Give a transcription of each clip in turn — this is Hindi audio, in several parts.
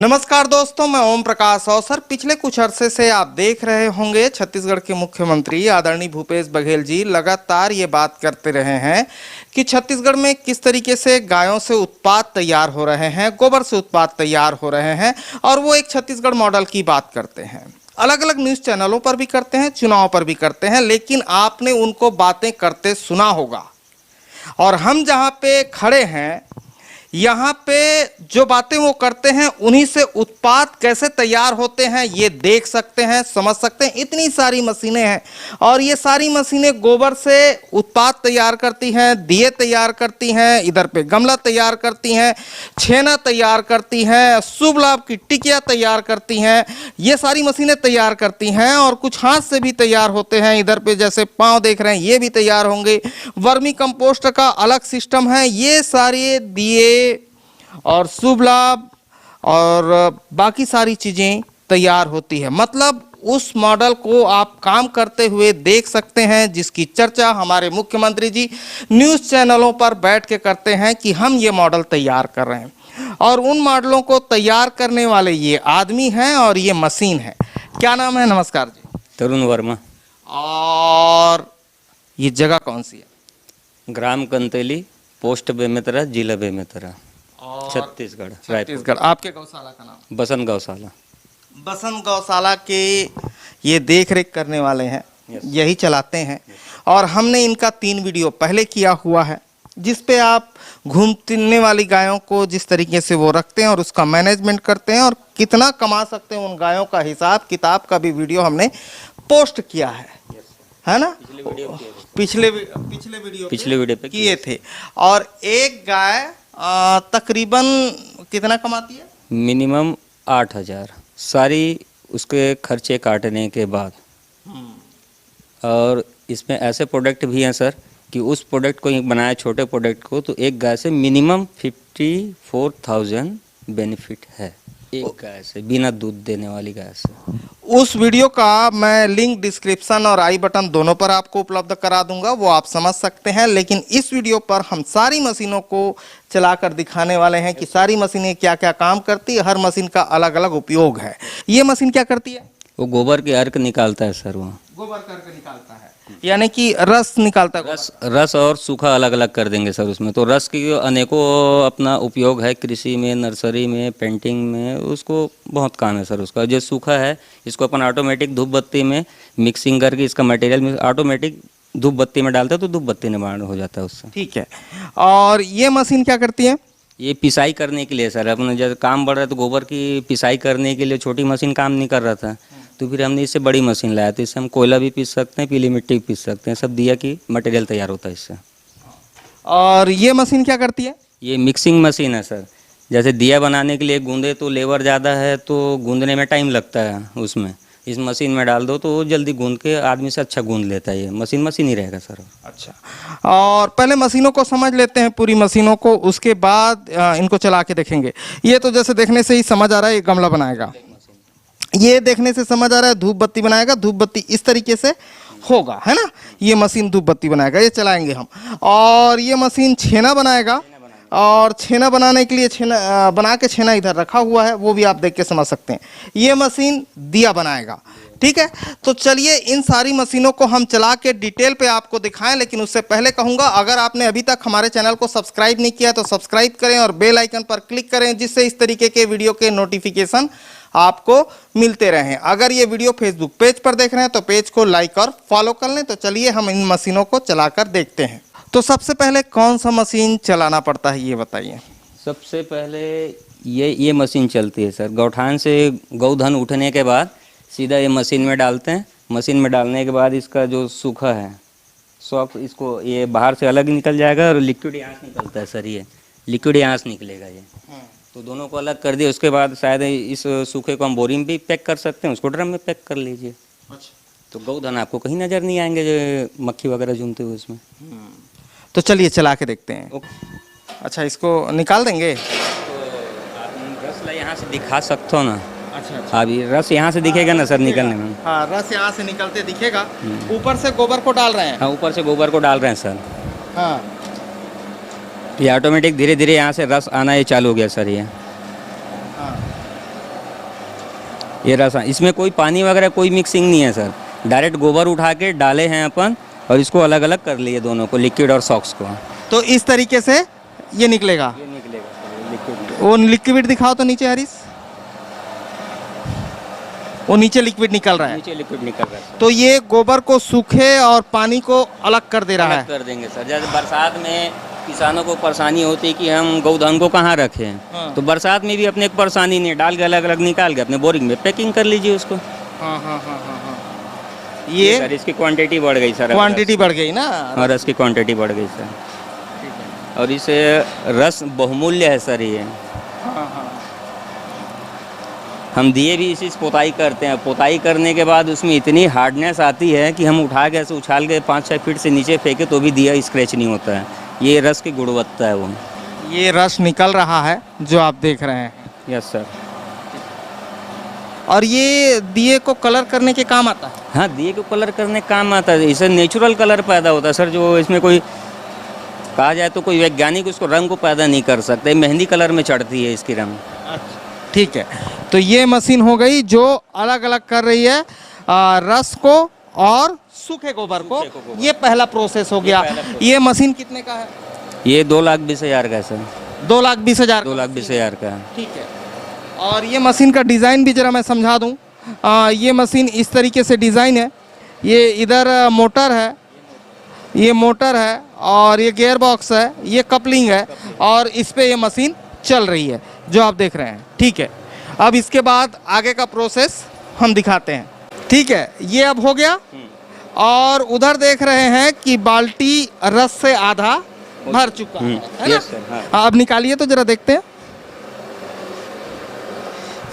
नमस्कार दोस्तों, मैं ओम प्रकाश अवसर। पिछले कुछ अरसे से आप देख रहे होंगे छत्तीसगढ़ के मुख्यमंत्री आदरणीय भूपेश बघेल जी लगातार ये बात करते रहे हैं कि छत्तीसगढ़ में किस तरीके से गायों से उत्पाद तैयार हो रहे हैं, गोबर से उत्पाद तैयार हो रहे हैं, और वो एक छत्तीसगढ़ मॉडल की बात करते हैं। अलग अलग न्यूज़ चैनलों पर भी करते हैं, चुनाव पर भी करते हैं, लेकिन आपने उनको बातें करते सुना होगा। और हम जहाँ पे खड़े हैं, यहाँ पे जो बातें वो करते हैं, उन्हीं से उत्पाद कैसे तैयार होते हैं ये देख सकते हैं, समझ सकते हैं। इतनी सारी मशीनें हैं और ये सारी मशीनें गोबर से उत्पाद तैयार करती हैं, दिए तैयार करती हैं, इधर पे गमला तैयार करती हैं, छेना तैयार करती हैं, शुभ लाभ की टिकिया तैयार करती हैं। ये सारी मशीनें तैयार करती हैं और कुछ हाथ से भी तैयार होते हैं। इधर पे जैसे पाँव देख रहे हैं, ये भी तैयार होंगे। वर्मी कंपोस्ट का अलग सिस्टम है। ये सारे दिए और शुभ लाभ और बाकी सारी चीज़ें तैयार होती है। मतलब उस मॉडल को आप काम करते हुए देख सकते हैं, जिसकी चर्चा हमारे मुख्यमंत्री जी न्यूज़ चैनलों पर बैठ के करते हैं कि हम ये मॉडल तैयार कर रहे हैं। और उन मॉडलों को तैयार करने वाले ये आदमी हैं और ये मशीन है। क्या नाम है? नमस्कार जी। तरुण वर्मा। और ये जगह कौन सी है? ग्राम कंतेली, पोस्ट बेमेतरा, जिला बेमेतरा, छत्तीसगढ़। छत्तीसगढ़। आपके गौशाला का नाम? बसंत गौशाला। बसंत गौशाला के ये देख रेख करने वाले हैं, यही चलाते हैं। और हमने इनका 3 वीडियो पहले किया हुआ है, जिस पे आप घूमने वाली गायों को जिस तरीके से वो रखते हैं और उसका मैनेजमेंट करते हैं और कितना कमा सकते हैं उन गायों का हिसाब किताब का भी वीडियो हमने पोस्ट किया है ना? पिछले वीडियो पे किए थे। और एक गाय तकरीबन कितना कमाती है? मिनिमम 8,000 सारी उसके खर्चे काटने के बाद। और इसमें ऐसे प्रोडक्ट भी हैं सर कि उस प्रोडक्ट को बनाए, छोटे प्रोडक्ट को, तो एक गाय से मिनिमम 54,000 बेनिफिट है। एक गाय से, बिना दूध देने वाली गाय से। उस वीडियो का मैं लिंक डिस्क्रिप्शन और आई बटन दोनों पर आपको उपलब्ध करा दूंगा, वो आप समझ सकते हैं। लेकिन इस वीडियो पर हम सारी मशीनों को चलाकर दिखाने वाले हैं कि सारी मशीनें क्या क्या काम करती है। हर मशीन का अलग अलग उपयोग है। ये मशीन क्या करती है? वो गोबर के अर्क निकालता है सर। वो गोबर का अर्क निकालता है, यानी कि रस निकालता है। रस और सूखा अलग अलग कर देंगे सर उसमें। तो रस की अनेकों अपना उपयोग है, कृषि में, नर्सरी में, पेंटिंग में, उसको बहुत काम है सर उसका। जो सूखा है इसको अपन ऑटोमेटिक धूप बत्ती में मिक्सिंग करके इसका मटेरियल में ऑटोमेटिक धूप बत्ती में डालते हैं तो धूप बत्ती निर्माण हो जाता है उससे। ठीक है। और ये मशीन क्या करती है? ये पिसाई करने के लिए सर, अपने जब काम बढ़ रहा है तो गोबर की पिसाई करने के लिए छोटी मशीन काम नहीं कर रहा था, तो फिर हमने इससे बड़ी मशीन लाया। तो इससे हम कोयला भी पीस सकते हैं, पीली मिट्टी भी पीस सकते हैं, सब दिया की मटेरियल तैयार होता है इससे। और ये मशीन क्या करती है? ये मिक्सिंग मशीन है सर। जैसे दिया बनाने के लिए गूंदे तो लेबर ज़्यादा है तो गूंदने में टाइम लगता है उसमें। इस मशीन में डाल दो तो वो जल्दी गूंद के आदमी से अच्छा गूंद लेता है। ये मशीन ही रहेगा सर। अच्छा, और पहले मशीनों को समझ लेते हैं, पूरी मशीनों को, उसके बाद इनको चला के देखेंगे। ये तो जैसे देखने से ही समझ आ रहा है ये गमला बनाएगा, ये देखने से समझ आ रहा है धूप बत्ती बनाएगा। धूप बत्ती इस तरीके से होगा, है ना? ये मशीन धूप बत्ती बनाएगा, ये चलाएंगे हम। और ये मशीन छेना बनाएगा, और छेना बनाने के लिए छेना बना के छेना इधर रखा हुआ है, वो भी आप देख के समझ सकते हैं। ये मशीन दिया बनाएगा। ठीक है, तो चलिए इन सारी मशीनों को हम चला के डिटेल पे आपको दिखाएं। लेकिन उससे पहले कहूँगा, अगर आपने अभी तक हमारे चैनल को सब्सक्राइब नहीं किया तो सब्सक्राइब करें और बेल आइकन पर क्लिक करें, जिससे इस तरीके के वीडियो के नोटिफिकेशन आपको मिलते रहें। अगर ये वीडियो फेसबुक पेज पर देख रहे हैं तो पेज को लाइक और फॉलो कर लें। तो चलिए हम इन मशीनों को चलाकर देखते हैं। तो सबसे पहले कौन सा मशीन चलाना पड़ता है ये बताइए। सबसे पहले ये मशीन चलती है सर। गौठान से गौधन उठने के बाद सीधा ये मशीन में डालते हैं। मशीन में डालने के बाद इसका जो सूखा है सब इसको ये बाहर से अलग निकल जाएगा और लिक्विड यहाँ से निकलता है सर। ये लिक्विड यहाँ से निकलेगा ये, तो दोनों को अलग कर दिए। उसके बाद शायद इस सूखे को हम बोरी में भी पैक कर सकते हैं, उसको ड्रम में पैक कर लीजिए। अच्छा, तो गौधन आपको कहीं नज़र नहीं आएंगे जो मक्खी वगैरह झूमते हुए उसमें। तो चलिए चला के देखते हैं। अच्छा, इसको निकाल देंगे तो आप रस यहाँ से दिखा सकते हो ना। अच्छा, अभी रस यहाँ से दिखेगा ना सर निकलने में। हाँ, रस यहाँ से निकलते दिखेगा। ऊपर से गोबर को डाल रहे हैं। हाँ, ऊपर से गोबर को डाल रहे हैं सर। हाँ, ये ऑटोमेटिक धीरे धीरे यहाँ से रस आना ये चालू हो गया सर। ये हाँ, ये रसा इसमें कोई पानी वगैरह कोई मिक्सिंग नहीं है सर, डायरेक्ट गोबर उठा के डाले हैं अपन और इसको अलग अलग कर लिए दोनों को, लिक्विड और सॉक्स को। तो इस तरीके से ये निकलेगा। ये निकलेगा सर लिक्विड। वो लिक्विड दिखाओ तो नीचे हरीश, वो नीचे लिक्विड निकल रहा है। नीचे लिक्विड निकल रहा है सर। तो ये गोबर को सूखे और पानी को अलग कर दे रहा अलग है। कर देंगे सर। जैसे बरसात में किसानों को परेशानी होती है कि हम गौधन को कहाँ रखें, हाँ। तो बरसात में भी अपने को परेशानी नहीं, डाल के अलग अलग निकाल के अपने बोरिंग में पैकिंग कर लीजिए उसको। हाँ हाँ हाँ हाँ हाँ। ये ये सर इसकी क्वांटिटी बढ़ गई सर। क्वांटिटी बढ़ गई ना। और रस की क्वांटिटी बढ़ गई सर। और इसे रस बहुमूल्य है सर ये। हाँ हाँ। हम दिए भी इसी से पोताई करते हैं, पोताई करने के बाद उसमें इतनी हार्डनेस आती है कि हम उठा के ऐसे उछाल के 5-6 फीट से नीचे फेंके तो भी दिया स्क्रैच नहीं होता है। ये रस की गुणवत्ता है वो। ये रस निकल रहा है जो आप देख रहे हैं। Yes sir. और ये दिए को कलर करने के काम आता है। हाँ, दिए को कलर करने का काम आता है। इससे नेचुरल कलर पैदा होता है सर, जो इसमें कोई कहा जाए तो कोई वैज्ञानिक उसको रंग को पैदा नहीं कर सकते। मेहंदी कलर में चढ़ती है इसकी रंग। ठीक है, तो ये मशीन हो गई जो अलग अलग कर रही है रस को और सूखे गोबर को। ये पहला प्रोसेस हो गया। ये मशीन कितने का है? ये 2,20,000 का है सर। 2,20,000। 2,20,000 का है। ठीक है। और ये मशीन का डिज़ाइन भी जरा मैं समझा दूं। ये मशीन इस तरीके से डिज़ाइन है। ये इधर मोटर है, ये मोटर है और ये गियर बॉक्स है, ये कपलिंग है और इस पे ये मशीन चल रही है जो आप देख रहे हैं। ठीक है, अब इसके बाद आगे का प्रोसेस हम दिखाते हैं। ठीक है, ये अब हो गया। और उधर देख रहे हैं कि बाल्टी रस से आधा भर चुका है ना? Yes sir. हाँ। अब निकालिए तो जरा देखते हैं।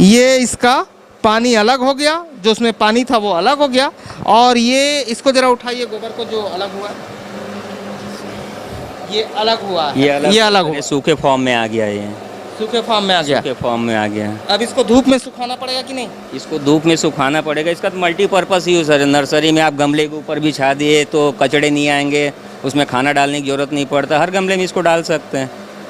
ये इसका पानी अलग हो गया, जो उसमें पानी था वो अलग हो गया। और ये इसको जरा उठाइए, गोबर को जो अलग हुआ, ये अलग हुआ है। ये अलग हुआ, सूखे फॉर्म में आ गया ये। सूखे फॉर्म में आ गया। सूखे फॉर्म में आ गया। अब इसको धूप में सुखाना पड़ेगा कि नहीं? इसको धूप में सुखाना पड़ेगा। इसका तो मल्टीपर्पज़ यूज़ है। नर्सरी में आप गमले के ऊपर बिछा दिए तो कचड़े नहीं आएंगे, उसमें खाना डालने की ज़रूरत नहीं पड़ता, हर गमले में इसको डाल सकते हैं।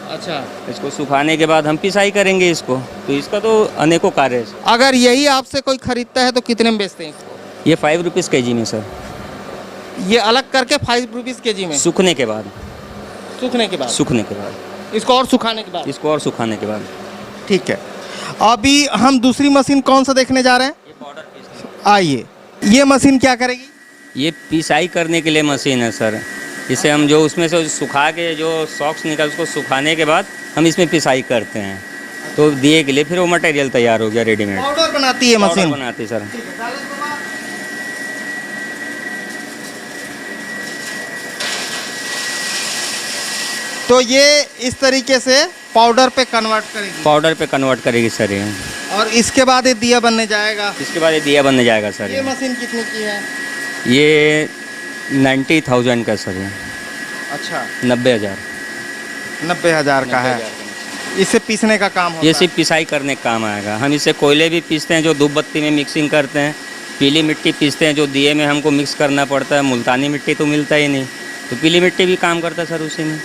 अच्छा, इसको सुखाने के बाद हम पिसाई करेंगे इसको, तो इसका तो अनेकों कार्य है। अगर यही आपसे कोई खरीदता है तो कितने में बेचते हैं इसको? ये 5 रुपीज़ kg में सर। ये अलग करके 5 रुपीज़ kg में? सूखने के बाद। सूखने के बाद? सूखने के बाद। इसको और सुखाने के बाद? इसको और सुखाने के बाद। ठीक है, अभी हम दूसरी मशीन कौन सा देखने जा रहे हैं? ये पाउडर पीसने। आइए, ये मशीन क्या करेगी? ये पिसाई करने के लिए मशीन है सर। इसे हम जो उसमें से सुखा के जो सॉक्स निकल उसको सुखाने के बाद हम इसमें पिसाई करते हैं, तो दिए के लिए फिर वो मटेरियल तैयार हो गया रेडीमेड। पाउडर बनाती है मशीन? बनाती है सर। तो ये इस तरीके से पाउडर पे कन्वर्ट करेगी? पाउडर पे कन्वर्ट करेगी सर ये। और इसके बाद ये दिया बनने जाएगा? इसके बाद ये दिया बनने जाएगा सर। ये मशीन कितने की है? ये 90,000 का सर ये। अच्छा, 90,000। 90,000 का है। इसे पीसने का काम होता ये है? सिर्फ पिसाई करने का काम आएगा। हम इसे कोयले भी पीसते हैं जो धूप बत्ती में मिक्सिंग करते हैं, पीली मिट्टी पीसते हैं जो दिए में हमको मिक्स करना पड़ता है। मुल्तानी मिट्टी तो मिलता ही नहीं, तो पीली मिट्टी भी काम करता है सर उसी में।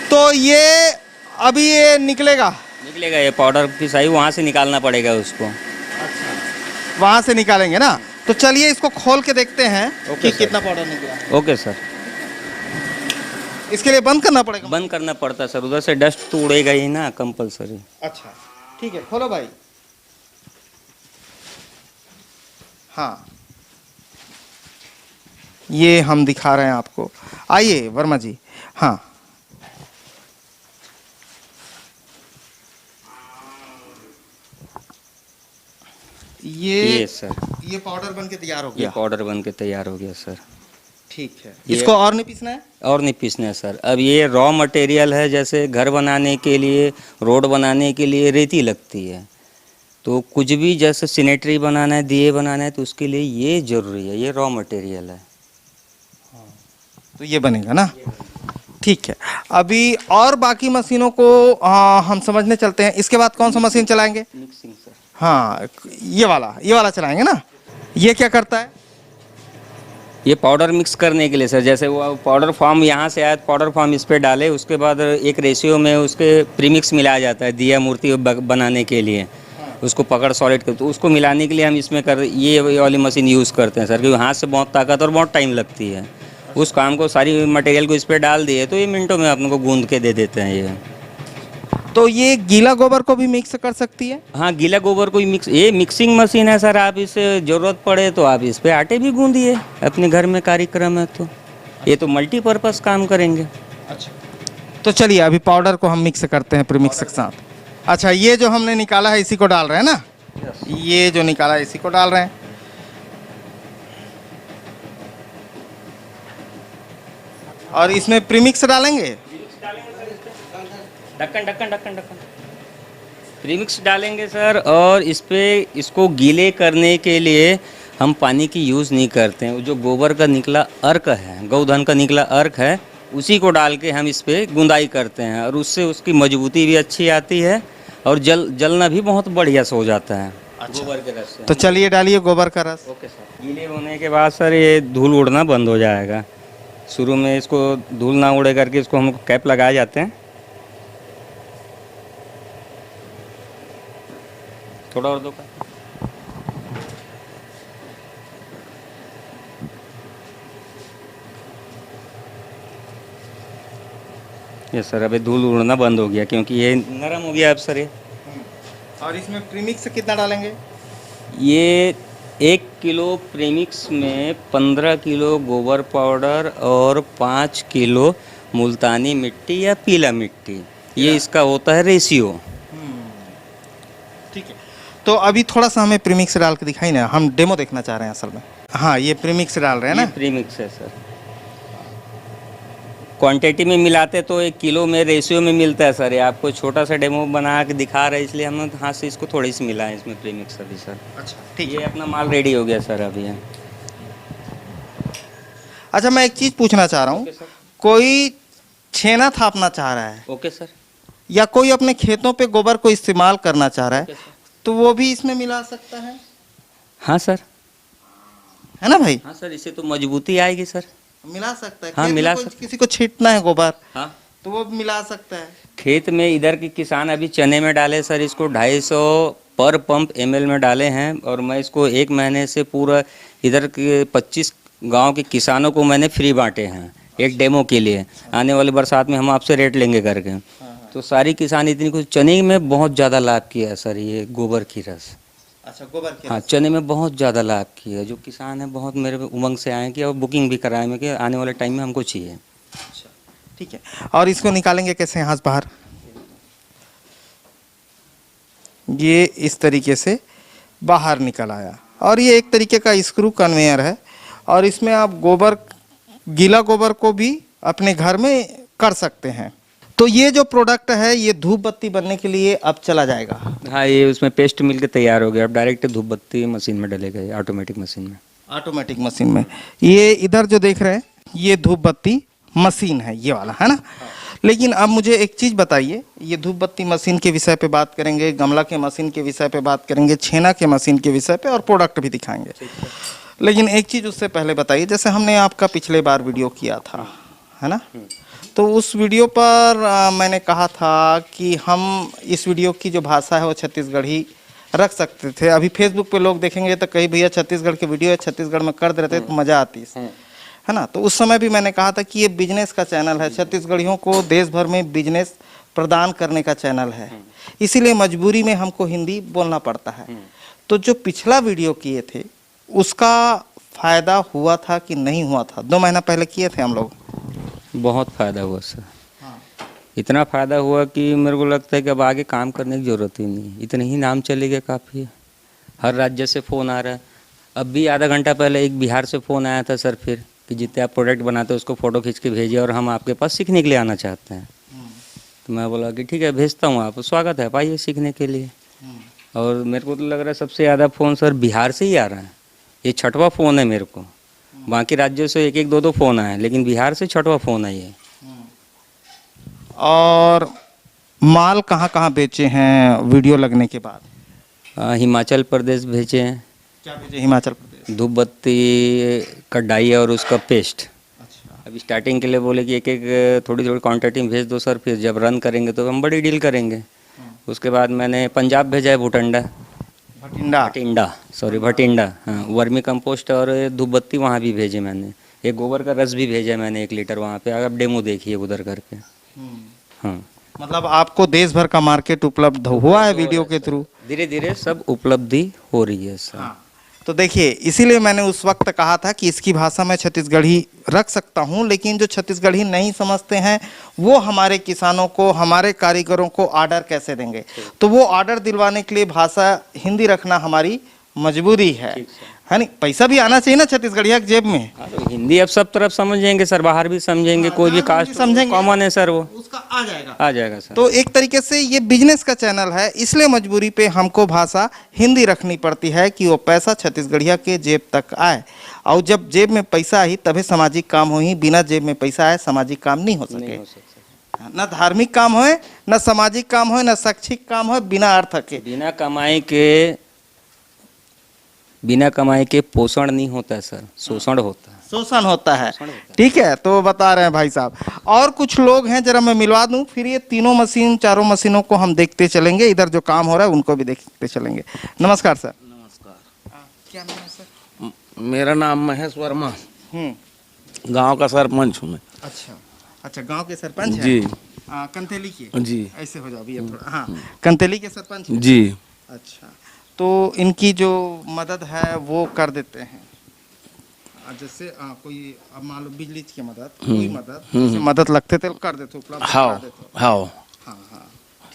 तो ये अभी ये निकलेगा? निकलेगा ये पाउडर पिसाई, वहाँ से निकालना पड़ेगा उसको। अच्छा, वहाँ से निकालेंगे ना? तो चलिए इसको खोल के देखते हैं कि सर। कितना पाउडर निकला। Okay sir. इसके लिए बंद करना पड़ेगा? बंद करना पड़ता है सर, उधर से डस्ट तो उड़ेगा ही ना कंपलसरी। अच्छा, ठीक है, खोलो भाई। हाँ, ये हम दिखा रहे हैं आपको। आइए वर्मा जी। हाँ, ये सर, ये पाउडर बन के तैयार हो ये गया। पाउडर बन के तैयार हो गया सर। ठीक है, ये- इसको और नहीं पीसना है? और नहीं पीसना है सर। अब ये रॉ मटेरियल है, जैसे घर बनाने के लिए, रोड बनाने के लिए रेती लगती है, तो कुछ भी जैसे सिनेटरी बनाना है, दिए बनाना है, तो उसके लिए ये ज़रूरी है, ये रॉ मटेरियल है। तो ये बनेगा ना? ठीक है, अभी और बाकी मशीनों को हम समझने चलते हैं। इसके बाद कौन सा मशीन चलाएंगे? Mixing sir. हाँ, ये वाला चलाएंगे ना? ये क्या करता है? ये पाउडर मिक्स करने के लिए सर, जैसे वो पाउडर फॉर्म यहाँ से आया, पाउडर फॉर्म इस पे डाले, उसके बाद एक रेशियो में उसके प्रीमिक्स मिलाया जाता है दिया मूर्ति बनाने के लिए। उसको पकड़ सॉलिड कर, तो उसको मिलाने के लिए हम इसमें ये वाली मशीन यूज़ करते हैं सर, क्योंकि हाथ से बहुत ताकत और बहुत टाइम लगती है। उस काम को सारी मटेरियल को इस पर डाल दिए तो ये मिनटों में अपने को गूंद के दे देते हैं ये। तो ये गीला गोबर को भी मिक्स कर सकती है? हाँ, गीला गोबर को ये मिक्सिंग मशीन है सर, आप इसे ज़रूरत पड़े तो आप इस पे आटे भी गूंदिए अपने घर में कार्यक्रम है तो। ये तो मल्टीपर्पज़ काम करेंगे। अच्छा, तो चलिए अभी पाउडर को हम मिक्स करते हैं प्रीमिक्स के साथ। अच्छा, ये जो हमने निकाला है इसी को डाल रहे हैं ना? ये जो निकाला है इसी को डाल रहे हैं। और इसमें प्रीमिक्स डालेंगे? ढक्कन ढक्कन ढक्कन ढक्कन प्रीमिक्स डालेंगे सर। और इस पे इसको गीले करने के लिए हम पानी की यूज़ नहीं करते हैं। जो गोबर का निकला अर्क है, गौधन का निकला अर्क है, उसी को डाल के हम इस पे गुंदाई करते हैं और उससे उसकी मजबूती भी अच्छी आती है और जलना भी बहुत बढ़िया से हो जाता है। अच्छा। गोबर के रस से। तो चलिए डालिए गोबर का रस। Okay sir. गीले होने के बाद सर ये धूल उड़ना बंद हो जाएगा। शुरू में इसको धूल ना उड़े करके इसको हम कैप लगाए जाते हैं। थोड़ा और दो का। ये सर अभी धूल उड़ना बंद हो गया क्योंकि ये नरम हो गया अब सर ये। और इसमें प्रीमिक्स कितना डालेंगे? ये 1 किलो प्रीमिक्स में 15 किलो गोबर पाउडर और 5 किलो मुल्तानी मिट्टी या पीला मिट्टी, ये इसका होता है रेशियो। ठीक है, तो अभी थोड़ा सा हमें प्रीमिक्स डाल के दिखाई ना, हम डेमो देखना चाह रहे हैं असल में। हाँ, ये प्रीमिक्स डाल रहे हैं ना? ये प्रीमिक्स है सर। क्वांटिटी में मिलाते तो 1 किलो में रेशियो में मिलता है सर। ये आपको छोटा सा डेमो बना के दिखा रहे हैं इसलिए हम हाथ से इसको थोड़ी सी मिला है इसमें प्रीमिक्स अभी सर। अच्छा, ठीक ये है। अपना माल रेडी हो गया सर अभी। अच्छा, मैं एक चीज़ पूछना चाह रहा हूँ। Okay sir. कोई छेना थापना चाह रहा है ओके सर। या कोई अपने खेतों पे गोबर को इस्तेमाल करना चाह रहा ओके है, सर। तो वो भी इसमें मिला सकता है? हाँ सर। है ना भाई? हाँ सर, इससे तो मजबूती आएगी सर। मिला सकता है। हाँ, खेत में मिला कोई सकता। किसी को छींटना है गोबर हाँ, तो वो भी मिला सकता है। खेत में इधर के किसान अभी चने में डाले सर, इसको 250 पर पंप ml में डाले हैं और मैं इसको 1 महीने से पूरा इधर के 25 गांव के किसानों को मैंने फ्री बांटे हैं एक डेमो के लिए। आने वाली बरसात में हम आपसे रेट लेंगे करके। तो सारी किसान इतनी कुछ चने में बहुत ज़्यादा लाभ किया है सर ये गोबर की रस। अच्छा, गोबर के हाँ, रस। चने में बहुत ज़्यादा लाभ किया है। जो किसान है बहुत मेरे उमंग से आए कि और बुकिंग भी कराए में कि आने वाले टाइम में हमको चाहिए। अच्छा, ठीक है। और इसको निकालेंगे कैसे यहाँ से बाहर? ये इस तरीके से बाहर निकल आया और ये एक तरीके का स्क्रू कन्वेयर है और इसमें आप गोबर, गीला गोबर को भी अपने घर में कर सकते हैं। तो ये जो प्रोडक्ट है ये धूप बत्ती बनने के लिए अब चला जाएगा। हाँ, ये उसमें पेस्ट मिल के तैयार हो गया। अब डायरेक्ट धूप बत्ती मशीन में डलेगा, ये ऑटोमेटिक मशीन में। ऑटोमेटिक मशीन में। ये इधर जो देख रहे हैं ये धूप बत्ती मशीन है, ये वाला है ना? लेकिन अब मुझे एक चीज़ बताइए, ये धूप बत्ती मशीन के विषय पे बात करेंगे, गमला के मशीन के विषय पे बात करेंगे, छेना के मशीन के विषय पे और प्रोडक्ट भी दिखाएंगे। लेकिन एक चीज़ उससे पहले बताइए, जैसे हमने आपका पिछले बार वीडियो किया था, है ना? तो उस वीडियो पर मैंने कहा था कि हम इस वीडियो की जो भाषा है वो छत्तीसगढ़ी रख सकते थे। अभी फेसबुक पे लोग देखेंगे तो कहीं भैया छत्तीसगढ़ के वीडियो है, छत्तीसगढ़ में कर देते तो मज़ा आती है ना? तो उस समय भी मैंने कहा था कि ये बिजनेस का चैनल है, छत्तीसगढ़ियों को देश भर में बिजनेस प्रदान करने का चैनल है, इसीलिए मजबूरी में हमको हिंदी बोलना पड़ता है। तो जो पिछला वीडियो किए थे उसका फ़ायदा हुआ था कि नहीं हुआ था? 2 महीना पहले किए थे हम लोग। बहुत फ़ायदा हुआ सर। इतना फ़ायदा हुआ कि मेरे को लगता है कि अब आगे काम करने की ज़रूरत ही नहीं, इतने ही नाम चलेगा काफ़ी है। हर राज्य से फ़ोन आ रहा है। अब भी आधा घंटा पहले एक बिहार से फ़ोन आया था सर, फिर कि जितने आप प्रोडक्ट बनाते हो उसको फ़ोटो खींच के भेजिए और हम आपके पास सीखने के लिए आना चाहते हैं। तो मैं बोला कि ठीक है भेजता हूँ, आप स्वागत है, आप आइए सीखने के लिए। और मेरे को तो लग रहा है सबसे ज़्यादा फ़ोन सर बिहार से ही आ रहा है। ये 6वां फ़ोन है मेरे को। बाकी राज्यों से 1-1, 2-2 फ़ोन आए, लेकिन बिहार से 6वां फ़ोन है ये। और माल कहाँ कहाँ बेचे हैं वीडियो लगने के बाद? हिमाचल प्रदेश भेजे हैं। क्या भेजे हिमाचल प्रदेश? धूप बत्ती का डाई और उसका पेस्ट। अच्छा, अभी स्टार्टिंग के लिए बोले कि एक थोड़ी थोड़ी क्वांटिटी में भेज दो सर, फिर जब रन करेंगे तो हम बड़ी डील करेंगे। उसके बाद मैंने पंजाब भेजा है, भुटंडा। भटिंडा। भटिंडा, सॉरी भटिंडा, हाँ। वर्मी कंपोस्ट और धूप बत्ती वहाँ भी भेजे मैंने। एक गोबर का रस भी भेजा मैंने 1 लीटर वहाँ पे, आप डेमो देखिए उधर करके। हाँ, मतलब आपको देश भर का मार्केट उपलब्ध हुआ है वीडियो के थ्रू? धीरे धीरे सब उपलब्धि हो रही है सर। हाँ। तो देखिए, इसीलिए मैंने उस वक्त कहा था कि इसकी भाषा मैं छत्तीसगढ़ी रख सकता हूं, लेकिन जो छत्तीसगढ़ी नहीं समझते हैं वो हमारे किसानों को, हमारे कारीगरों को ऑर्डर कैसे देंगे? तो वो ऑर्डर दिलवाने के लिए भाषा हिंदी रखना हमारी मजबूरी है नहीं? पैसा भी आना चाहिए ना छत्तीसगढ़िया की जेब में। हाँ, तो हिंदी अब सब तरफ समझेंगे सर, बाहर भी समझेंगे, कोई भी कास्ट समझेंगे, कॉमन है सर, वो उसका आ जाएगा सर। तो एक तरीके से ये बिजनेस का चैनल है, इसलिए मजबूरी पे हमको भाषा हिंदी रखनी पड़ती है कि वो पैसा छत्तीसगढ़िया के जेब तक आए। और जब जेब में पैसा आई तभी सामाजिक काम हो ही, बिना जेब में पैसा आए सामाजिक काम नहीं हो सके। न धार्मिक काम हो, न सामाजिक काम हो, न शैक्षिक काम हो, बिना अर्थ के, बिना कमाई के पोषण नहीं होता है सर, शोषण होता है। शोषण होता है। ठीक है, तो बता रहे हैं भाई साहब। और कुछ लोग हैं, जरा मैं मिलवा दूं, फिर ये तीनों मशीन, चारों मशीनों को हम देखते चलेंगे, इधर जो काम हो रहा है उनको भी देखते चलेंगे। नमस्कार सर। नमस्कार। क्या नाम है सर? मेरा नाम महेश वर्मा, गांव का सरपंच हूँ मैं। अच्छा, गांव के सरपंच हैं? जी। कंतेली के? जी। ऐसे हो जाओ भैया थोड़ा। हाँ, कंतेली के सरपंच हैं? जी। अच्छा, तो इनकी जो मदद है वो कर देते हैं? जैसे कोई, अब मान लो बिजली की मदद, कोई मदद, जैसे मदद लगते थे कर देते, उपलब्ध करा देते हो? हाँ, हाँ,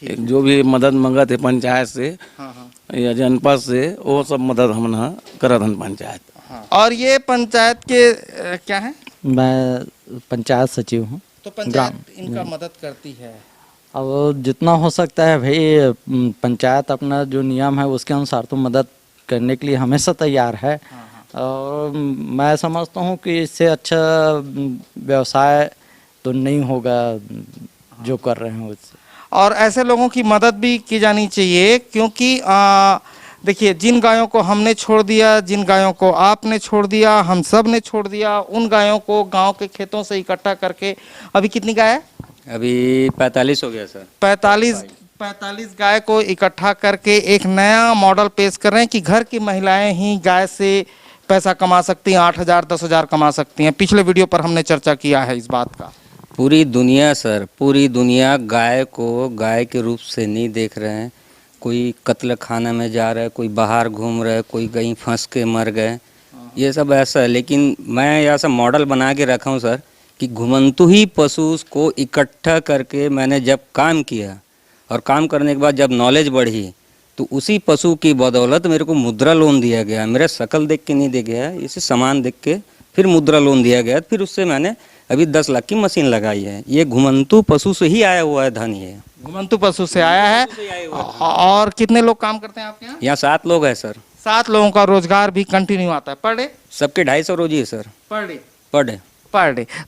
एक जो भी मदद मंगा थे पंचायत से हाँ। या जनपद से, वो सब मदद हम करत हन पंचायत। और ये पंचायत के क्या है? मैं पंचायत सचिव हूँ। तो पंचायत इनका मदद करती है? अब जितना हो सकता है भाई, पंचायत अपना जो नियम है उसके अनुसार तो मदद करने के लिए हमेशा तैयार है। और मैं समझता हूँ कि इससे अच्छा व्यवसाय तो नहीं होगा जो कर रहे हैं उससे। और ऐसे लोगों की मदद भी की जानी चाहिए, क्योंकि देखिए, जिन गायों को हमने छोड़ दिया, जिन गायों को आपने छोड़ दिया, हम सब ने छोड़ दिया, उन गायों को गांव के खेतों से इकट्ठा करके, अभी कितनी गाय है? अभी 45 हो गया सर। 45 गाय को इकट्ठा करके एक नया मॉडल पेश कर रहे हैं कि घर की महिलाएं ही गाय से पैसा कमा सकती हैं, 8,000 10,000 कमा सकती हैं। पिछले वीडियो पर हमने चर्चा किया है इस बात का। पूरी दुनिया सर, पूरी दुनिया गाय को गाय के रूप से नहीं देख रहे हैं। कोई कत्ल खाना में जा रहा है, कोई बाहर घूम रहा है, कोई कहीं फंस के मर गए, ये सब ऐसा है। लेकिन मैं ऐसा मॉडल बना के रखा हूँ सर कि घुमंतु ही पशु को इकट्ठा करके मैंने जब काम किया, और काम करने के बाद जब नॉलेज बढ़ी, तो उसी पशु की बदौलत मेरे को मुद्रा लोन दिया गया। मेरा शकल देख के नहीं दिया गया, इसे सामान देख के फिर मुद्रा लोन दिया गया। फिर उससे मैंने अभी 10 लाख की मशीन लगाई है। ये घुमंतु पशु से ही आया हुआ है धन, ये घुमंतु पशु से आया है। और कितने लोग काम करते हैं आपके यहाँ? यहाँ 7 लोग हैं सर। 7 लोगों का रोजगार भी कंटिन्यू आता है पर डे? सबके 250 रोजी है सर। Per day.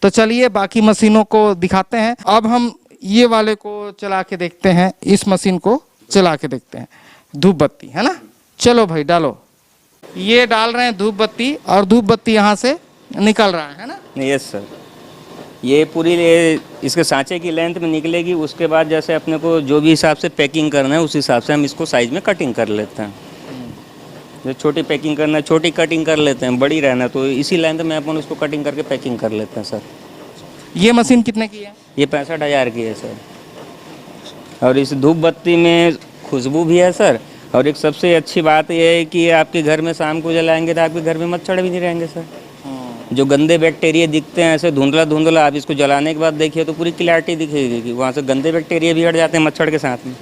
तो चलिए बाकी मशीनों को दिखाते हैं। अब हम ये वाले को चला के देखते हैं, इस मशीन को चला के देखते हैं। धूप बत्ती है ना? चलो भाई डालो। ये डाल रहे हैं धूप बत्ती, और धूप बत्ती यहाँ से निकल रहा है ना? Yes sir. ये पूरी इसके सांचे की लेंथ में निकलेगी। उसके बाद जैसे अपने को जो भी हिसाब से पैकिंग करना है उस हिसाब से हम इसको साइज में कटिंग कर लेते हैं। जो छोटी पैकिंग करना है छोटी कटिंग कर लेते हैं, बड़ी रहना तो इसी लेंथ में अपन उसको कटिंग करके पैकिंग कर लेते हैं सर। ये मशीन कितने की है? ये 65,000 की है सर। और इस धूप बत्ती में खुशबू भी है सर। और एक सबसे अच्छी बात यह है कि आपके घर में शाम को जलाएंगे तो आपके घर में मच्छर भी नहीं रहेंगे सर। जो गंदे बैक्टीरिया दिखते हैं ऐसे धुंधला धुंधला, आप इसको जलाने के बाद देखिए तो पूरी क्लैरिटी दिखेगी कि वहाँ से गंदे बैक्टीरिया भी हट जाते हैं मच्छर के साथ में।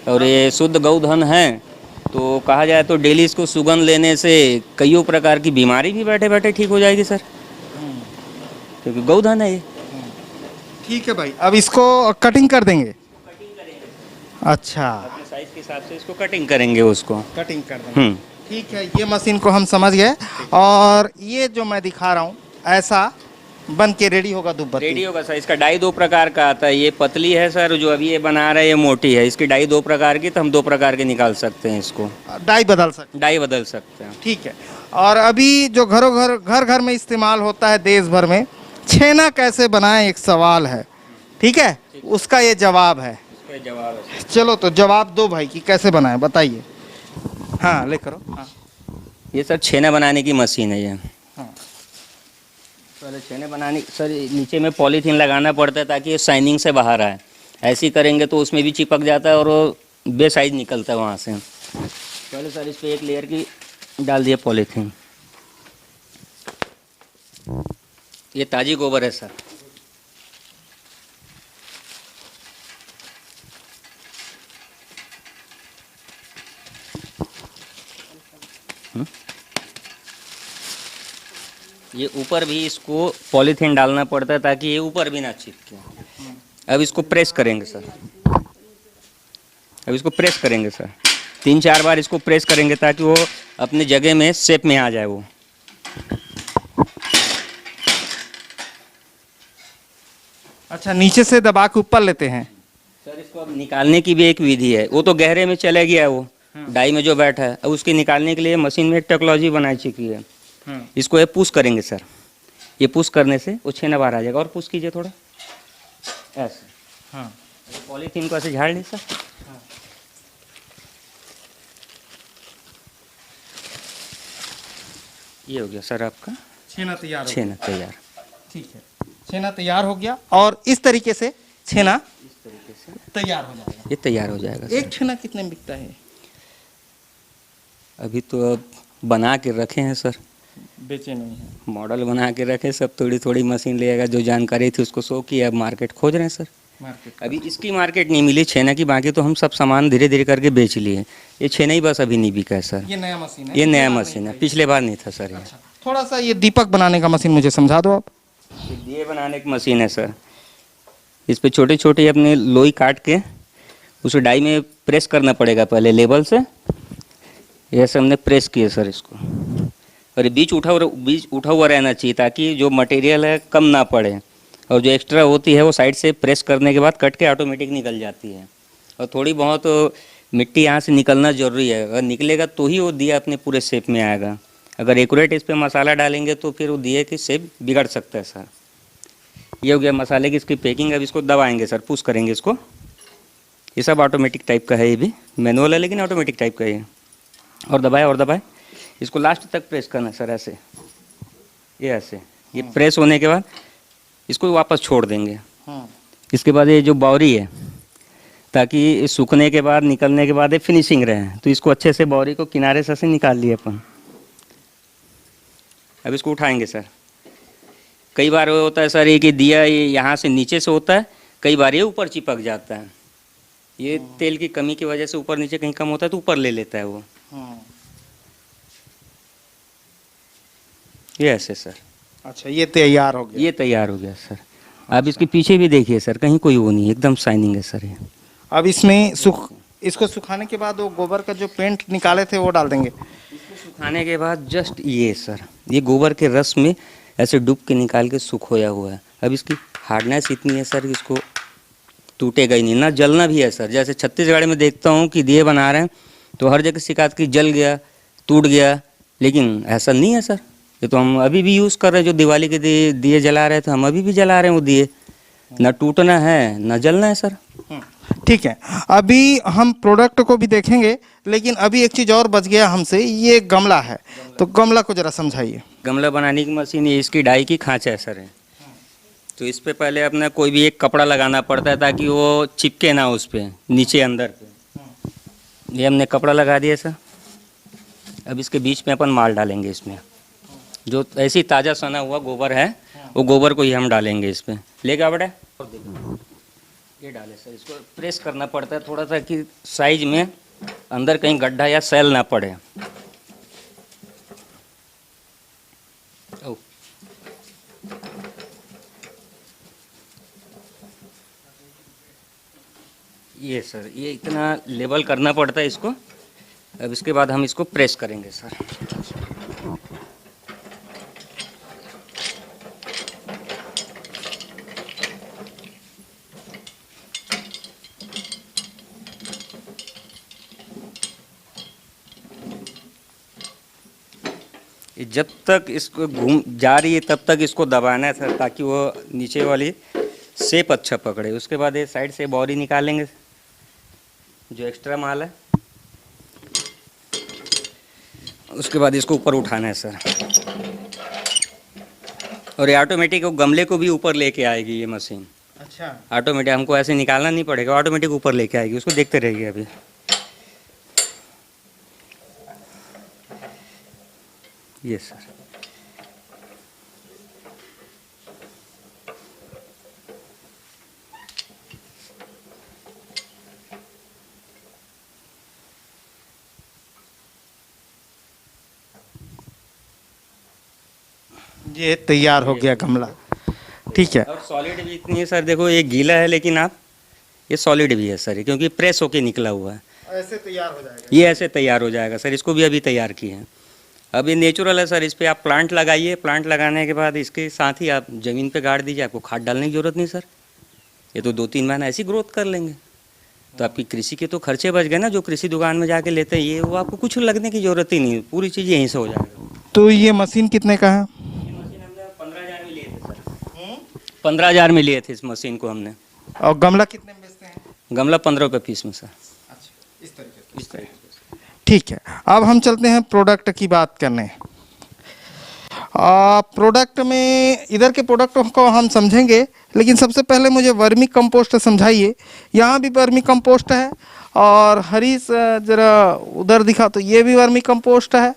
और ये शुद्ध गौधन है, तो कहा जाए तो डेली इसको सुगंध लेने से कईयों प्रकार की बीमारी भी बैठे बैठे ठीक हो जाएगी सर, क्योंकि गौधन है ये। ठीक है भाई, अब इसको कटिंग कर देंगे। अच्छा, अपने साइज के हिसाब से इसको कटिंग करेंगे, उसको कटिंग कर देंगे। ठीक है, ये मशीन को हम समझ गए। और ये जो मैं दिखा रहा हूँ ऐसा बन के रेडी होगा धूप बत्ती? रेडी होगा सर। इसका डाई 2 प्रकार का आता है। ये पतली है सर, जो अभी ये बना रहे हैं ये मोटी है। इसकी डाई 2 प्रकार की, तो हम 2 प्रकार के निकाल सकते हैं इसको। डाई बदल सकते हैं। ठीक है। और अभी जो घर घर में इस्तेमाल होता है देश भर में, छेना कैसे बनाएं एक सवाल है। ठीक है, उसका ये जवाब है। जवाब है। चलो तो जवाब दो भाई कि कैसे बनाएं, बताइए। हाँ ले करो। हाँ ये सर छेना बनाने की मशीन है ये। हाँ पहले छेने बनाने सर नीचे में पॉलीथीन लगाना पड़ता है ताकि ये शाइनिंग से बाहर आए। ऐसे ही करेंगे तो उसमें भी चिपक जाता है और वो बेसाइज निकलता है वहाँ से। पहले सर इस पर एक लेयर की डाल दिया पॉलीथीन। ये ताज़ी गोबर है सर। ये ऊपर भी इसको पॉलीथीन डालना पड़ता है ताकि ये ऊपर भी ना चिपके। अब इसको प्रेस करेंगे सर। अब इसको प्रेस करेंगे सर 3-4 बार इसको प्रेस करेंगे ताकि वो अपने जगह में शेप में आ जाए वो। अच्छा, नीचे से दबा के ऊपर लेते हैं। सर इसको अब निकालने की भी एक विधि है। वो तो गहरे में चला गया वो डाई में जो बैठा है। अब उसके निकालने के लिए मशीन में एक टेक्नोलॉजी बनाई चुकी है। इसको ये पुश करेंगे सर। ये पुश करने से वो छेना बाहर आ जाएगा। और पुश कीजिए थोड़ा ऐसे। हाँ पॉलीथीन को ऐसे झाड़ ली सर। ये हो गया सर आपका छेना तैयार हो छेना तैयार। गया। ठीक है, छेना तैयार हो गया और इस तरीके से छेना इस तरीके से तैयार हो जाएगा। ये तैयार हो जाएगा सर। एक छेना कितने में बिकता है? अभी तो अब बना के रखे हैं सर। बेचे नहीं है। मॉडल बना के रखे सब। थोड़ी थोड़ी मशीन लेगा। जो जानकारी थी उसको शो किया। अब मार्केट खोज रहे हैं सर। मार्केट अभी इसकी मार्केट नहीं मिली छेना की। बाकी तो हम सब सामान धीरे धीरे करके बेच लिए। ये छेना ही बस अभी नहीं बिका है सर। ये नया मशीन है। ये नया पिछले बार मशीन नहीं है। था पिछले बार नहीं था सर ये। ये। अच्छा, थोड़ा सा ये दीपक बनाने का मशीन मुझे समझा दो आप। ये दिए बनाने की मशीन है सर। इस पे छोटे छोटे अपने लोई काट के उसे डाई में प्रेस करना पड़ेगा पहले लेवल से। ऐसे हमने प्रेस किया सर इसको। और ये बीच उठा हुआ रहना चाहिए ताकि जो मटेरियल है कम ना पड़े। और जो एक्स्ट्रा होती है वो साइड से प्रेस करने के बाद कट के ऑटोमेटिक निकल जाती है। और थोड़ी बहुत मिट्टी यहाँ से निकलना ज़रूरी है। अगर निकलेगा तो ही वो दिया अपने पूरे शेप में आएगा। अगर एक्यूरेट इस पर मसाला डालेंगे तो फिर वो दिए की शेप बिगड़ सकता है सर। ये हो गया मसाले की इसकी पैकिंग। अब इसको दबाएंगे सर, पुश करेंगे इसको। ये सब ऑटोमेटिक टाइप का है। ये भी मैनुअल है लेकिन ऑटोमेटिक टाइप का है। और दबाए इसको लास्ट तक प्रेस करना है सर ऐसे। ये ऐसे ये प्रेस होने के बाद इसको वापस छोड़ देंगे। इसके बाद ये जो बावरी है ताकि सूखने के बाद निकलने के बाद ये फिनिशिंग रहे। तो इसको अच्छे से बावरी को किनारे से निकाल लिए अपन। अब इसको उठाएंगे सर। कई बार वो होता है सर ये कि दिया ये यहाँ से नीचे से होता है। कई बार ये ऊपर चिपक जाता है। ये तेल की कमी की वजह से ऊपर नीचे कहीं कम होता है तो ऊपर ले लेता है वो। ये ऐसे सर। अच्छा, ये तैयार हो गया। ये तैयार हो गया सर। अब इसके पीछे भी देखिए सर, कहीं कोई वो नहीं, एकदम शाइनिंग है सर ये। अब इसमें इसको सुखाने के बाद वो गोबर का जो पेंट निकाले थे वो डाल देंगे। इसको सुखाने के बाद जस्ट ये सर, ये गोबर के रस में ऐसे डूब के निकाल के सुखोया हुआ है। अब इसकी हार्डनेस इतनी है सर कि इसको टूटेगा ही नहीं, ना जलना भी है सर। जैसे छत्तीसगढ़ में देखता हूँ कि दिए बना रहे हैं तो हर जगह शिकायत की जल गया, टूट गया, लेकिन ऐसा नहीं है सर। ये तो हम अभी भी यूज़ कर रहे हैं। जो दिवाली के दिए जला रहे थे हम अभी भी जला रहे हैं वो दिए। ना टूटना है ना जलना है सर। ठीक है, अभी हम प्रोडक्ट को भी देखेंगे, लेकिन अभी एक चीज़ और बच गया हमसे। ये गमला है, तो गमला को जरा समझाइए। गमला बनाने की मशीन ये इसकी डाई की खाँच है सर। तो इस पे पहले अपना कोई भी एक कपड़ा लगाना पड़ता है ताकि वो चिपके ना उस पर नीचे अंदर पे। ये हमने कपड़ा लगा दिया सर। अब इसके बीच में अपन माल डालेंगे। इसमें जो ऐसी ताज़ा सना हुआ गोबर है वो गोबर को ही हम डालेंगे इस पर। लेगा बेटा ये डाले सर। इसको प्रेस करना पड़ता है थोड़ा सा कि साइज में अंदर कहीं गड्ढा या सेल ना पड़े। ये सर, ये इतना लेवल करना पड़ता है इसको। अब इसके बाद हम इसको प्रेस करेंगे सर। ये जब तक इसको घूम जा रही है तब तक इसको दबाना है सर ताकि वो नीचे वाली शेप अच्छा पकड़े। उसके बाद ये साइड से बोरी निकालेंगे जो एक्स्ट्रा माल है। उसके बाद इसको ऊपर उठाना है सर। और ये ऑटोमेटिक गमले को भी ऊपर लेके आएगी ये मशीन। अच्छा, ऑटोमेटिक हमको ऐसे निकालना नहीं पड़ेगा, ऑटोमेटिक ऊपर लेके आएगी, उसको देखते रहिए अभी। ये सर ये तैयार हो गया गमला। ठीक है। और सॉलिड भी इतनी है सर, देखो ये गीला है लेकिन आप ये सॉलिड भी है सर, ये क्योंकि प्रेस होके निकला हुआ है। ऐसे तैयार हो जाएगा। ये ऐसे तैयार हो जाएगा सर, इसको भी अभी तैयार किए हैं। अब ये नेचुरल है सर, इस पर आप प्लांट लगाइए, प्लांट लगाने के बाद इसके साथ ही आप ज़मीन पे गाड़ दीजिए, आपको खाद डालने की ज़रूरत नहीं सर। ये तो 2-3 महीना ऐसी ग्रोथ कर लेंगे, तो आपकी कृषि के तो खर्चे बच गए ना। जो कृषि दुकान में जाके लेते हैं ये, वो आपको कुछ लगने की ज़रूरत ही नहीं, पूरी चीज़ यहीं से हो जाएगा। तो ये मशीन कितने का है? ये मशीन हमने 15,000 में लिए थे सर। 15,000 में लिए थे इस मशीन को हमने। और गमला कितने में बेचते हैं? गमला 15 रुपये पीस में सर। अच्छा, इस तरीके इस तरीके से। ठीक है। अब हम चलते हैं प्रोडक्ट की बात करने। प्रोडक्ट में इधर के प्रोडक्टों को हम समझेंगे, लेकिन सबसे पहले मुझे वर्मी कंपोस्ट समझाइए। यहाँ भी वर्मी कंपोस्ट है, और हरीश जरा उधर दिखा, तो ये भी वर्मी कंपोस्ट है,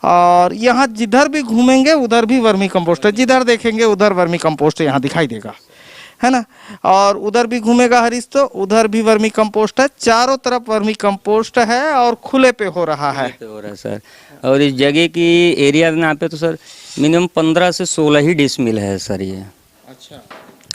और यहाँ जिधर भी घूमेंगे उधर भी वर्मी कंपोस्ट है, जिधर देखेंगे उधर वर्मी कंपोस्ट यहाँ दिखाई देगा, है ना। और उधर भी घूमेगा हरीश तो उधर भी वर्मी कंपोस्ट है, चारों तरफ वर्मी कंपोस्ट है और खुले पे हो रहा है। पे हो रहा है सर। और इस जगह की एरिया नापे तो सर मिनिमम 15 से 16 ही डिसमिल है सर ये। अच्छा।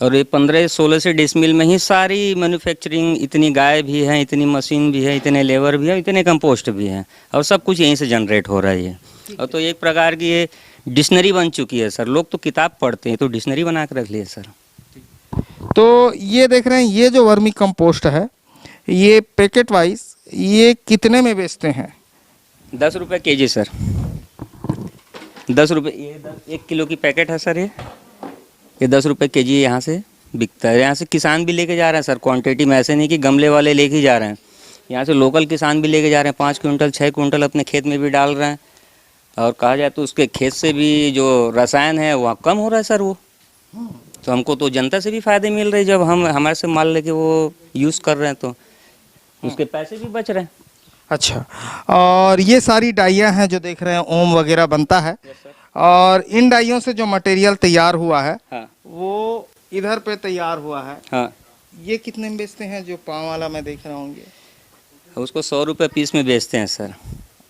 और ये 15-16 से डिसमिल में ही सारी मैन्युफैक्चरिंग, इतनी गाय भी है, इतनी मशीन भी है, इतने लेबर भी है, इतने कंपोस्ट भी हैं, और सब कुछ यहीं से जनरेट हो रहा है ये। और तो एक प्रकार की ये डिक्शनरी बन चुकी है सर। लोग तो किताब पढ़ते हैं, तो डिक्शनरी बना के रख लिए सर। तो ये देख रहे हैं, ये जो वर्मी कंपोस्ट है ये पैकेट वाइज ये कितने में बेचते हैं? 10 रुपये केजी सर। 10 रुपये, ये 1 किलो की पैकेट है सर। ये 10 रुपये केजी यहाँ से बिकता है। यहाँ से किसान भी लेके जा रहे हैं सर क्वांटिटी में, ऐसे नहीं कि गमले वाले लेके जा रहे हैं। यहाँ से लोकल किसान भी लेके जा रहे हैं, 5 क्विंटल 6 क्विंटल अपने खेत में भी डाल रहे हैं। और कहा जाए तो उसके खेत से भी जो रसायन है वहाँ कम हो रहा है सर वो। तो हमको तो जनता से भी फ़ायदे मिल रहे हैं, जब हम हमारे से माल लेके वो यूज़ कर रहे हैं तो उसके पैसे भी बच रहे हैं। अच्छा। और ये सारी डाइयाँ हैं जो देख रहे हैं, ओम वगैरह बनता है, और इन डाइयों से जो मटेरियल तैयार हुआ है हाँ वो इधर पे तैयार हुआ है। हाँ। ये कितने में बेचते हैं जो पाँव वाला मैं देख रहा हूँ? ये उसको 100 रुपये पीस में बेचते हैं सर।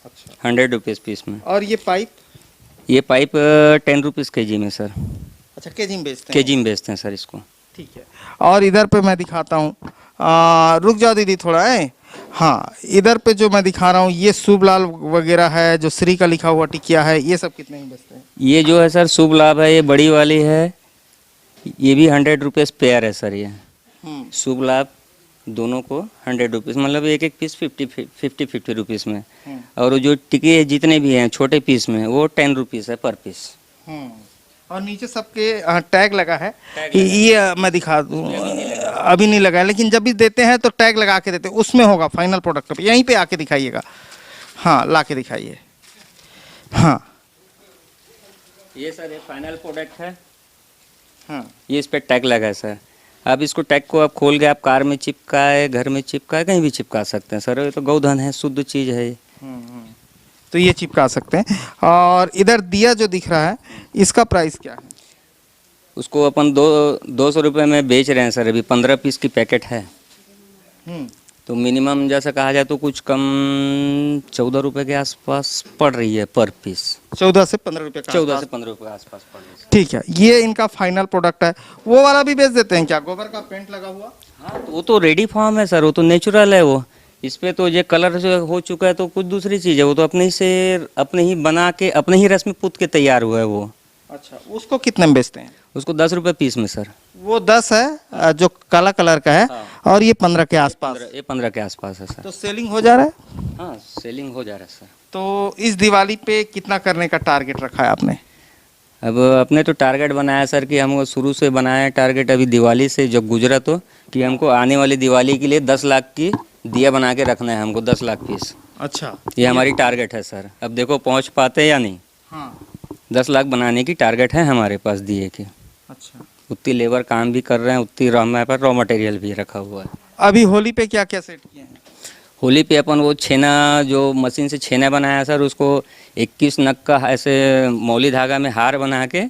अच्छा। 100 रुपीज़ पीस में। और ये पाइप? ये पाइप 10 रुपीज़ केजी में सर। अच्छा, केजी में बेचते हैं? केजी में बेचते हैं सर इसको। ठीक है। और इधर पे मैं दिखाता हूँ, रुक जाओ दीदी थोड़ा है। हाँ, इधर पे जो मैं दिखा रहा हूँ ये शुभ लाभ वगैरह है, जो श्री का लिखा हुआ टिकिया है, ये सब कितने में बेचते हैं? ये जो है सर शुभ लाभ है, ये बड़ी वाली है, ये भी 100 रुपीज़ पेयर है सर। ये शुभ लाभ दोनों को 100 रुपीज़, मतलब एक पीस 50 रुपीज़ में। और वो जो टिके जितने भी हैं छोटे पीस में वो 10 रुपीज़ है पर पीस। और नीचे सबके टैग लगा है। ये मैं दिखा दूँ, अभी नहीं लगा है, लेकिन जब भी देते हैं तो टैग लगा के देते हैं, उसमें होगा फाइनल प्रोडक्ट पे। यहीं पे आके दिखाइएगा। हाँ, ला के दिखाइए। हाँ, ये सर ये फाइनल प्रोडक्ट है। हाँ, ये इस पर टैग लगा है सर। अब इसको टैग को आप खोल के आप कार में चिपकाए, घर में चिपकाए, कहीं भी चिपका सकते हैं सर। ये तो गौधन है, शुद्ध चीज़ है ये। तो ये चिपका सकते हैं। और इधर दिया जो दिख रहा है इसका प्राइस क्या है? उसको अपन 200 रुपये में बेच रहे हैं सर। अभी 15 पीस की पैकेट है, तो मिनिमम जैसा कहा जाए तो कुछ कम 14 रुपये के आसपास पड़ रही है पर पीस। 14 से 15 रुपये का? 14 से 15 रुपये के आसपास पड़ रही है। ठीक है, ये इनका फाइनल प्रोडक्ट है। वो वाला भी बेच देते हैं क्या, गोबर का पेंट लगा हुआ? हाँ, तो वो तो रेडी फॉर्म है सर, वो तो नेचुरल है वो। इस पे तो ये कलर जो हो चुका है तो कुछ दूसरी चीज़ है, वो तो अपने ही से अपने ही बना के अपने ही रस में पुत के तैयार हुआ है वो। अच्छा, उसको कितने में बेचते हैं? उसको 10 रुपये पीस में सर। वो 10 है जो काला कलर का है, और ये 15 के आसपास। ये 15 के आसपास है सर। तो सेलिंग हो जा रहा है? हाँ, सेलिंग हो जा रहा है सर। तो इस दिवाली पे कितना करने का टारगेट रखा है आपने? अब अपने तो टारगेट बनाया सर कि हम शुरू से बनाया टारगेट, अभी दिवाली से जब गुजरा तो, कि हमको आने वाली दिवाली के लिए 10 लाख की दिया बना के रखना है हमको, 10 लाख पीस। अच्छा। ये हमारी टारगेट है सर। अब देखो पहुंच पाते या नहीं। हाँ। 10 लाख बनाने की टारगेट है हमारे पास दिए की। अच्छा। उतनी लेबर काम भी कर रहे हैं, उतनी हमारे पास रॉ मटेरियल भी रखा हुआ है। अभी होली पे क्या क्या सेट किए हैं? होली पे अपन वो छेना जो मशीन से छेना बनाया सर, उसको 21 नग का ऐसे मौली धागा में हार बना के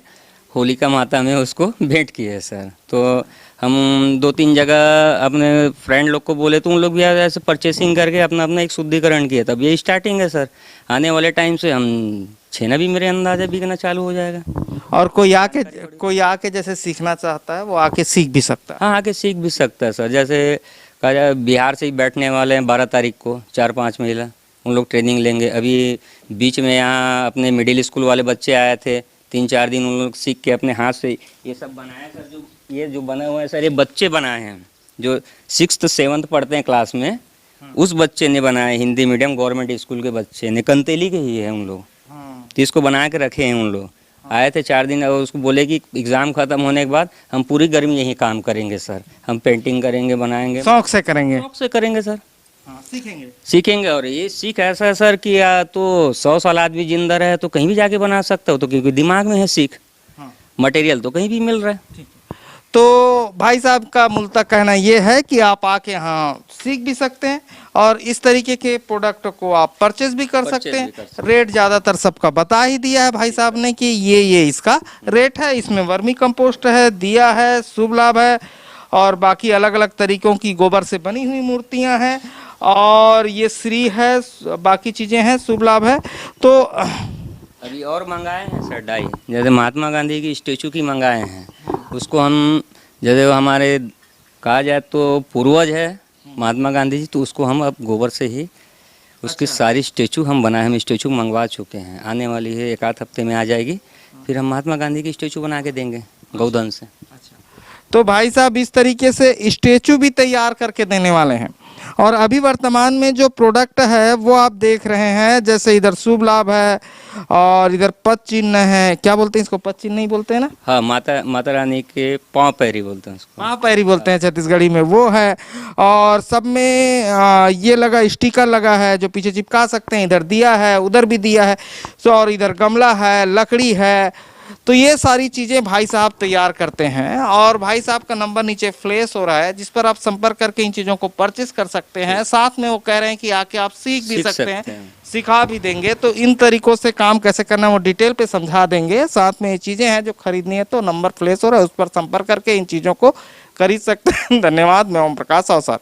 होलिका माता में उसको भेंट किए है सर। तो हम 2-3 जगह अपने फ्रेंड लोग को बोले तो उन लोग भी ऐसे परचेसिंग करके अपना अपना एक शुद्धिकरण किया। तब ये स्टार्टिंग है सर। आने वाले टाइम से हम छेना भी मेरे अंदाजा बिकना चालू हो जाएगा। और कोई आके जैसे सीखना चाहता है वो आके सीख भी सकता है। हाँ, आके सीख भी सकता है सर। जैसे कहा जाए बिहार से ही बैठने वाले हैं 12 तारीख को 4-5 महिला, उन लोग ट्रेनिंग लेंगे। अभी बीच में यहाँ अपने मिडिल स्कूल वाले बच्चे आए थे, 3-4 दिन उन लोग सीख के अपने हाथ से ये सब बनाया सर। जो ये जो बने हुए हैं सर, ये बच्चे बनाए हैं जो 6th 7th पढ़ते हैं क्लास में, उस बच्चे ने बनाए। हिंदी मीडियम गवर्नमेंट स्कूल के बच्चे ने, कंतेली के ही है उन लोग। तो इसको बना के रखे हैं उन लोग। आए थे 4 दिन और उसको बोले कि एग्ज़ाम ख़त्म होने के बाद हम पूरी गर्मी यहीं काम करेंगे सर। हम पेंटिंग करेंगे, बनाएंगे, शौक से करेंगे। शौक से करेंगे सर। हाँ, सीखेंगे। और ये सीख ऐसा है सर कि या तो 100 साल आदमी जिंदा रहे तो कहीं भी जाके बना सकता हो, तो क्योंकि दिमाग में है सीख। हाँ। मटेरियल तो कहीं भी मिल रहा है। तो भाई साहब का मूलतः कहना ये है कि आप आके यहाँ सीख भी सकते हैं और इस तरीके के प्रोडक्ट को आप परचेज भी कर सकते हैं। रेट ज़्यादातर सबका बता ही दिया है भाई साहब ने कि ये इसका रेट है। इसमें वर्मी कंपोस्ट है, दिया है, शुभ लाभ है और बाकी अलग अलग तरीकों की गोबर से बनी हुई मूर्तियां हैं और ये श्री है, बाकी चीज़ें हैं, शुभ लाभ है। तो अभी और मंगाए हैं सर डाई, जैसे महात्मा गांधी की स्टेचू की मंगाए हैं। उसको हम जैसे हमारे कहा जाए तो पूर्वज है महात्मा गांधी जी, तो उसको हम अब गोबर से ही उसकी सारी स्टेचू हम बनाए। हम स्टेचू मंगवा चुके हैं, आने वाली है 1-8 हफ्ते में आ जाएगी। फिर हम महात्मा गांधी की स्टेचू बना के देंगे गौधन से। तो भाई साहब इस तरीके से स्टेचू भी तैयार करके देने वाले हैं। और अभी वर्तमान में जो प्रोडक्ट है वो आप देख रहे हैं, जैसे इधर शुभ लाभ है और इधर पद चिन्ह है। क्या बोलते हैं इसको? पद चिन्ह नहीं बोलते हैं ना? हाँ, माता रानी के पाँव पैरी बोलते हैं उसको। पाँव पैरी बोलते हैं छत्तीसगढ़ी में, वो है। और सब में ये लगा, स्टिकर लगा है जो पीछे चिपका सकते हैं। इधर दिया है, उधर भी दिया है, और इधर गमला है, लकड़ी है। तो ये सारी चीज़ें भाई साहब तैयार करते हैं और भाई साहब का नंबर नीचे फ्लैश हो रहा है, जिस पर आप संपर्क करके इन चीज़ों को परचेस कर सकते हैं। साथ में वो कह रहे हैं कि आके आप सीख भी सकते हैं, सिखा भी देंगे। तो इन तरीकों से काम कैसे करना है वो डिटेल पे समझा देंगे। साथ में ये चीज़ें हैं जो खरीदनी है तो नंबर फ्लैश हो रहा है, उस पर संपर्क करके इन चीज़ों को खरीद सकते हैं। धन्यवाद। मैं ओम प्रकाश अवसर।